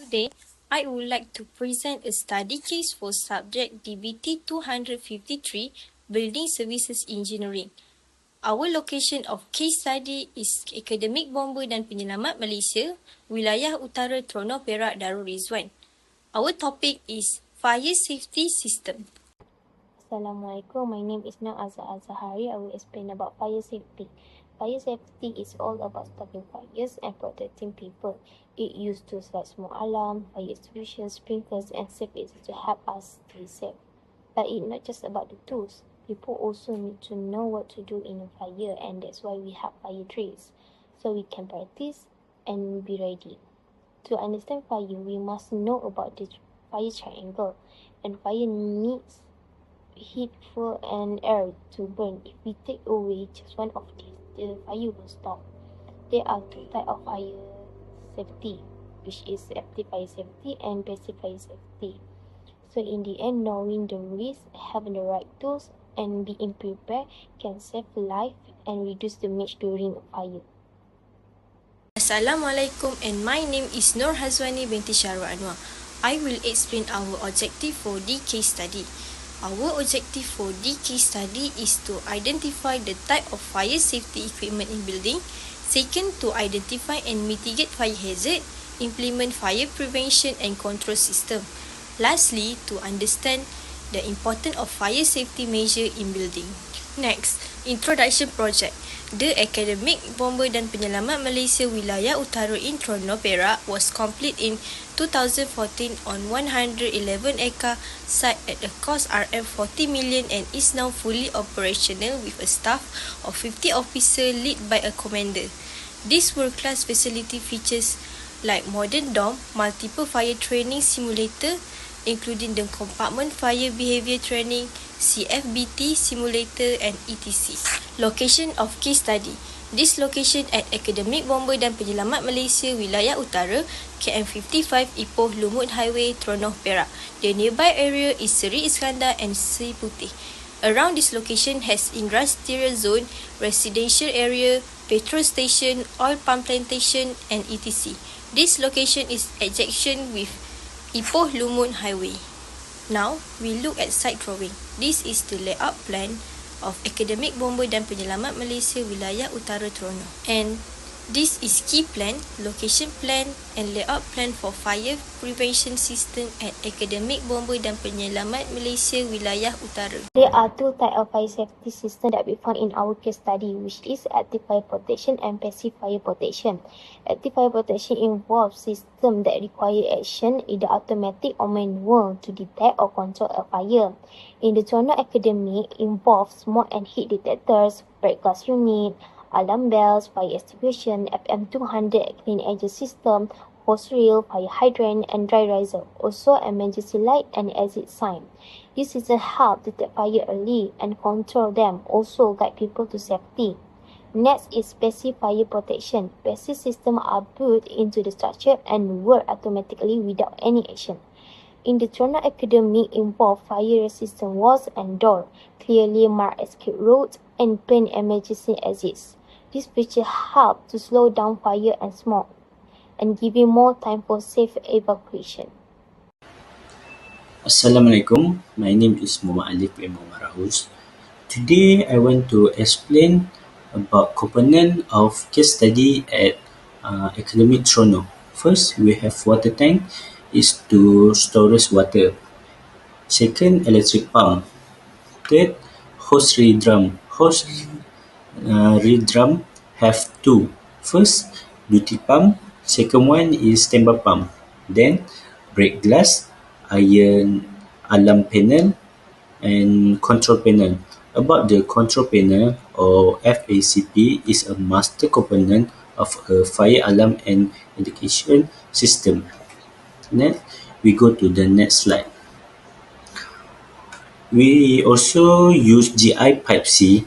Today, I would like to present a study case for subject DBT253 Building Services Engineering. Our location of case study is Akademik Bomba dan Penyelamat Malaysia, Wilayah Utara Terengganu Perak Darul Rizwan. Our topic is Fire Safety System. Assalamualaikum, my name is Nur Azhari. I will explain about fire safety. Fire safety is all about stopping fires and protecting people. It used tools like smoke alarm, fire extinguisher, sprinklers, and safety to help us stay safe. But it's not just about the tools. People also need to know what to do in a fire, and that's why we have fire drills, so we can practice and be ready. To understand fire, we must know about the fire triangle, and fire needs heat, fuel, and air to burn. If we take away just one of these, the fire will stop. There are two types of fire safety, which is active fire safety and passive fire safety. So in the end, knowing the risk, having the right tools, and being prepared can save life and reduce damage during a fire. Assalamualaikum, and my name is Nur Hazwani binti Syarul Anwar. I will explain our objective for the case study. Our objective for the case study is to identify the type of fire safety equipment in building. Second, to identify and mitigate fire hazard, implement fire prevention and control system. Lastly, to understand the importance of fire safety measure in building. Next, introduction project. The Akademik Bomba dan Penyelamat Malaysia Wilayah Utara in Terengganu Perak was complete in 2014 on 111 acre site at a cost RM40 million and is now fully operational with a staff of 50 officers led by a commander. This world-class facility features like modern dome, multiple fire training simulator, including the compartment fire behavior training, CFAP1264E simulator, and etc. Location of case study. This location at Akademik Bomba dan Penyelamat Malaysia Wilayah Utara, KM55 Ipoh Lumut Highway, Terengganu Perak. The nearby area is Seri Iskandar and Seri Putih. Around this location has industrial zone, residential area, petrol station, oil palm plantation, and etc. This location is adjacent with Ipoh Lumut Highway. Now, we look at site drawing. This is the layout plan of Akademik Bomba dan Penyelamat Malaysia Wilayah Utara Terengganu. And this is key plan, location plan, and layout plan for fire prevention system at Akademik Bomba dan Penyelamat Malaysia Wilayah Utara. There are two types of fire safety system that we found in our case study, which is active fire protection and passive fire protection. Active fire protection involves systems that require action, either automatic or manual, to detect or control a fire. In the Terengganu Academic, involves smoke and heat detectors, break gas unit, alarm bells, fire extinguisher, FM200 clean energy system, hose reel, fire hydrant, and dry riser. Also, emergency light and exit sign. This system help detect fire early and control them. Also, guide people to safety. Next is passive fire protection. Passive systems are built into the structure and work automatically without any action. In the Terengganu Academic, involve fire-resistant walls and door, clearly marked escape routes, and plain emergency exits. This feature help to slow down fire and smoke, and giving more time for safe evacuation. Assalamualaikum, my name is Muhammad Alif bin Muhammad Rahus. Today I want to explain about component of case study at Academic Terengganu. First, we have water tank is to storage water. Second, electric pump. Third, hose reel drum. Hose reel drum have two. First, duty pump. Second one is standby pump. Then, break glass, iron alarm panel, and control panel. About the control panel, or FACP, is a master component of a fire alarm and indication system. Next, we go to the next slide. We also use GI pipe C,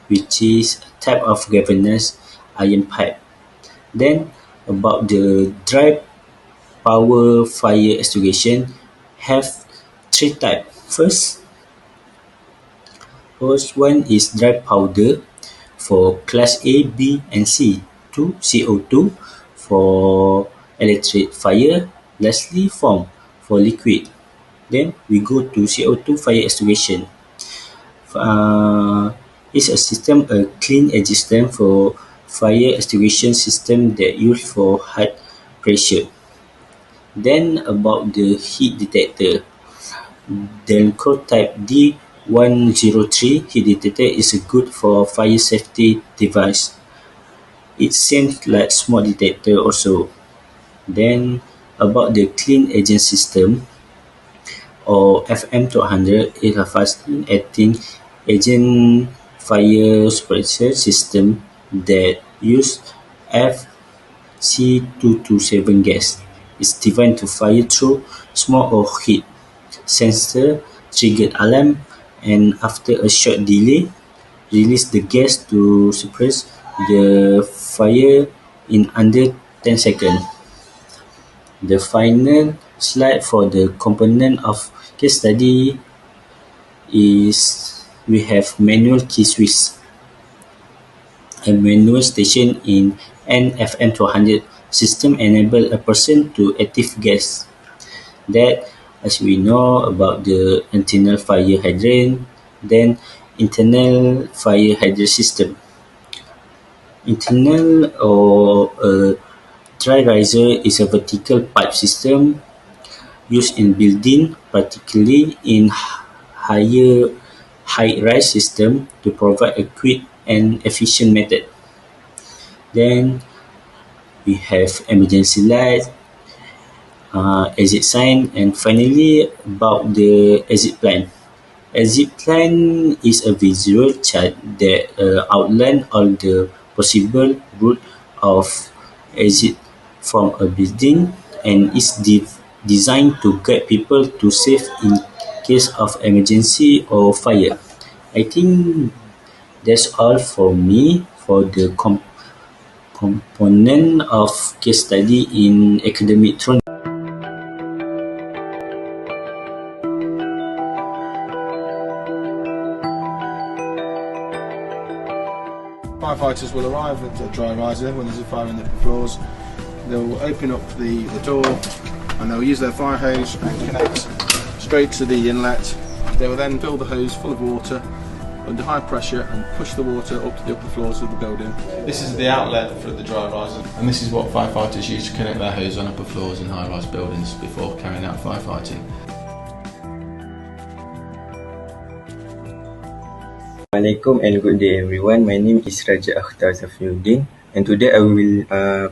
which is a type of galvanized iron pipe. Then, about the dry power fire extinguisher, have three types. First one is dry powder for class A, B, and C. Two, CO2 for electric fire, Lastly, foam for liquid. Then we go to CO2 fire extinguishing. Uh, is a system a clean system for fire extinguishing system that used for high pressure. Then about the heat detector. Delco type D103 heat detector is good for fire safety device. It seems like small detector also. Then about the clean agent system or FM200 is a fast acting agent fire suppression system that use FC227 gas. It's designed to fire through smoke or heat. Sensor triggered alarm and after a short delay release the gas to suppress the fire in under 10 seconds. The final slide for the component of case study is we have manual key switch. A manual station in NFM200 system enable a person to active gas. That, as we know about the internal fire hydrant, then internal fire hydrant system. Internal or a dry riser is a vertical pipe system used in building, particularly in higher high-rise system to provide a quick and efficient method. Then we have emergency light, exit sign, and finally about the exit plan. Exit plan is a visual chart that outline all the possible route of exit from a building and is designed to guide people to safe in case of emergency or fire. I think that's all for me for the component of case study in academic Toronto. Firefighters will arrive at the dry riser when there's a fire in the floors. They'll open up the door and they'll use their fire hose and connect straight to the inlet. They will then fill the hose full of water under high pressure and push the water up to the upper floors of the building. This is the outlet for the dry riser, and this is what firefighters use to connect their hose on upper floors in high-rise buildings before carrying out firefighting. Assalamualaikum and good day everyone. My name is Raja Akhtar Zafiuddin and today I will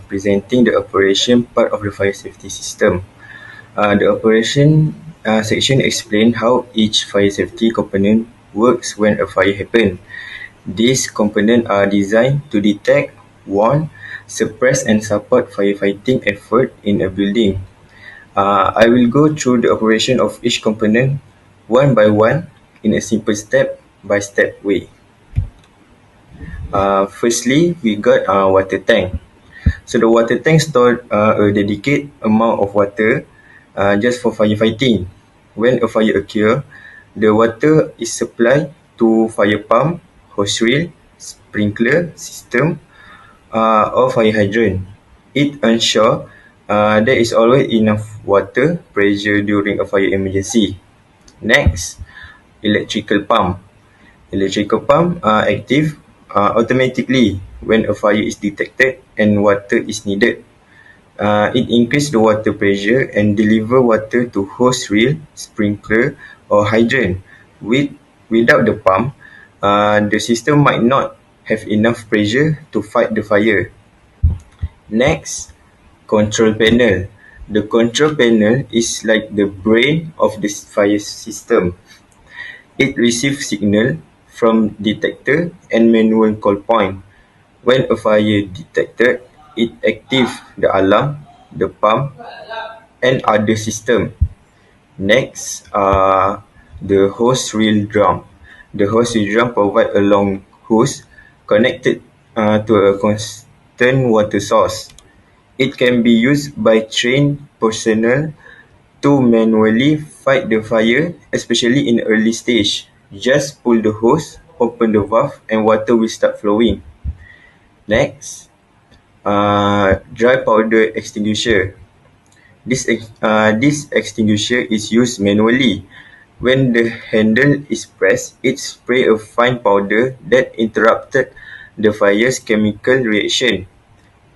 presenting the operation part of the fire safety system. The operation section explain how each fire safety component works when a fire happens. These components are designed to detect, warn, suppress and support firefighting effort in a building. I will go through the operation of each component one by one in a simple step-by-step way. Firstly, we got water tank. So the water tank stored a dedicated amount of water just for firefighting. When a fire occurs, the water is supplied to fire pump, hose reel, sprinkler system, or fire hydrant. It ensures there is always enough water pressure during a fire emergency. Next, electrical pump. Electrical pump are active automatically when a fire is detected and water is needed. It increases the water pressure and deliver water to hose reel, sprinkler or hydrant. Without the pump, the system might not have enough pressure to fight the fire. Next, control panel. The control panel is like the brain of the fire system. It receives signal from detector and manual call point. When a fire detected, it activates the alarm, the pump, and other system. Next, the hose reel drum. The hose reel drum provides a long hose connected to a constant water source. It can be used by trained personnel to manually fight the fire, especially in early stage. Just pull the hose, open the valve, and water will start flowing. Next, dry powder extinguisher. This extinguisher is used manually. When the handle is pressed, it sprays a fine powder that interrupted the fire's chemical reaction.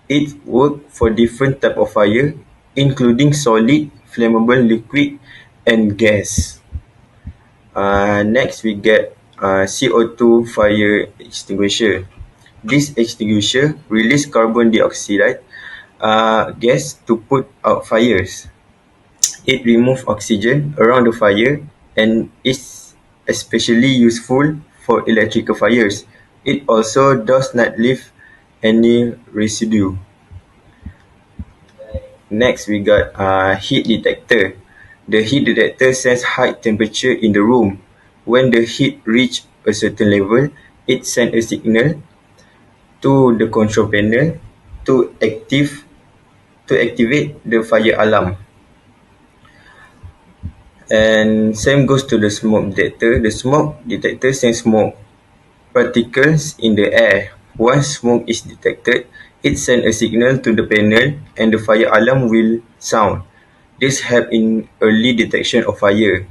It works for different types of fire, including solid, flammable, liquid, and gas. Next, we get CO2 fire extinguisher. This extinguisher releases carbon dioxide gas to put out fires. It removes oxygen around the fire and is especially useful for electrical fires. It also does not leave any residue. Next, we got heat detector. The heat detector sends high temperature in the room. When the heat reaches a certain level, it sends a signal to the control panel to activate the fire alarm. And same goes to the smoke detector. The smoke detector sends smoke particles in the air. Once smoke is detected, it sends a signal to the panel and the fire alarm will sound. This helps in early detection of fire.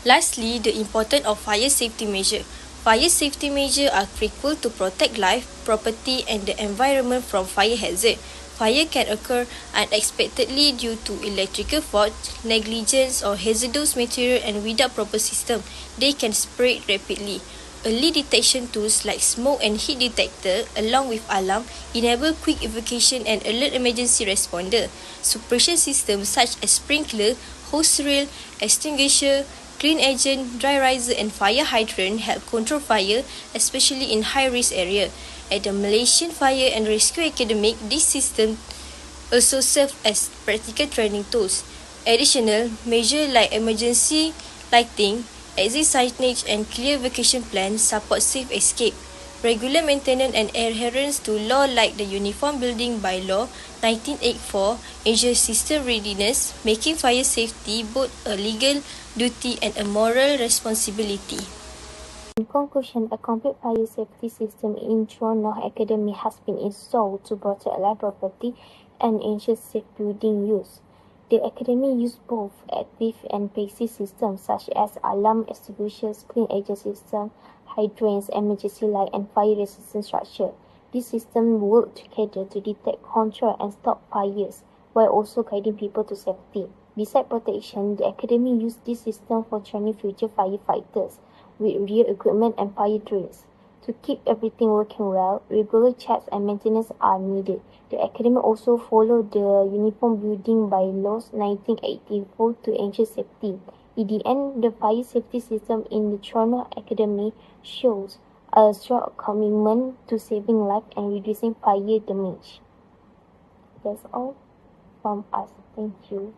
Lastly, the importance of fire safety measures. Fire safety measures are critical to protect life, property, and the environment from fire hazard. Fire can occur unexpectedly due to electrical faults, negligence, or hazardous material, and without proper system, they can spread rapidly. Early detection tools like smoke and heat detector, along with alarm, enable quick evacuation and alert emergency responder. Suppression systems such as sprinkler, hose reel, extinguisher, clean agent, dry riser, and fire hydrant help control fire, especially in high-risk areas. At the Malaysian Fire and Rescue Academy, this system also serve as practical training tools. Additional measures like emergency lighting, exit signage, and clear evacuation plans support safe escape. Regular maintenance and adherence to law like the Uniform Building Bylaw 1984 ensures system readiness, making fire safety both a legal duty and a moral responsibility. In conclusion, a complete fire safety system in Toronto Academy has been installed to protect life, property, and ensure safe building use. The Academy uses both active and passive systems such as alarm extinguishers, clean agent system, hydrants, emergency light, and fire-resistant structure. These systems work together to detect, control, and stop fires, while also guiding people to safety. Besides protection, the Academy uses this system for training future firefighters with real equipment and fire drills. To keep everything working well, regular checks and maintenance are needed. The Academy also follows the Uniform Building Bylaws 1984 to ensure safety. In the end, the fire safety system in the Toronto Academy shows a strong commitment to saving life and reducing fire damage. That's all from us. Thank you.